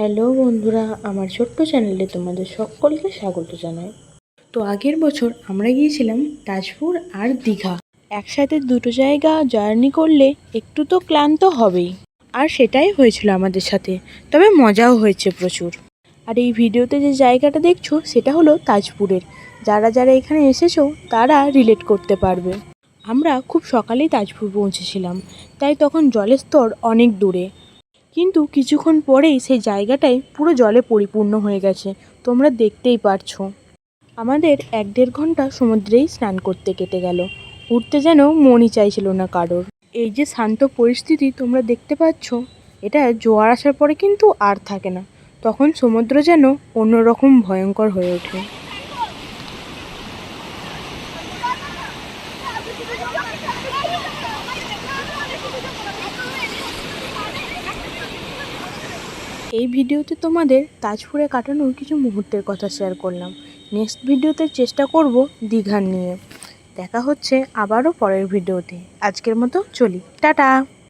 Hello বন্ধুরা, আমার ছোট্ট চ্যানেলে তোমাদের সকলকে স্বাগত জানাই। তো আগের বছর আমরা গিয়েছিলাম তাজপুর আর দীঘা। একসাথে দুটো জায়গা জার্নি করলে একটু তো ক্লান্ত হবেই, আর সেটাই হয়েছিল আমাদের সাথে। তবে মজাও হয়েছে প্রচুর। আর এই ভিডিওতে যে জায়গাটা দেখছো সেটা হলো তাজপুরের। যারা যারা এখানে এসেছো তারা রিলেট করতে পারবে। আমরা খুব সকালেই তাজপুর পৌঁছেছিলাম, তাই তখন জলের স্তর অনেক দূরে, কিন্তু কিছুক্ষণ পরেই সেই জায়গাটাই পুরো জলে পরিপূর্ণ হয়ে গেছে। তোমরা দেখতেই পারছো। আমাদের 1-1.5 ঘন্টা সমুদ্রেই স্নান করতে কেটে গেল। উঠতে যেন মনই চাইছিল না কারোর। এই যে শান্ত পরিস্থিতি তোমরা দেখতে পাচ্ছ, এটা জোয়ার আসার পরে কিন্তু আর থাকে না। তখন সমুদ্র যেন অন্যরকম ভয়ঙ্কর হয়ে ওঠে। এই ভিডিওতে তোমাদের তাজপুরে কাটানোর কিছু মুহূর্তের কথা শেয়ার করলাম। নেক্সট ভিডিওতে চেষ্টা করব দীঘার নিয়ে। দেখা হচ্ছে আবারও পরের ভিডিওতে। আজকের মতো চলি, টাটা।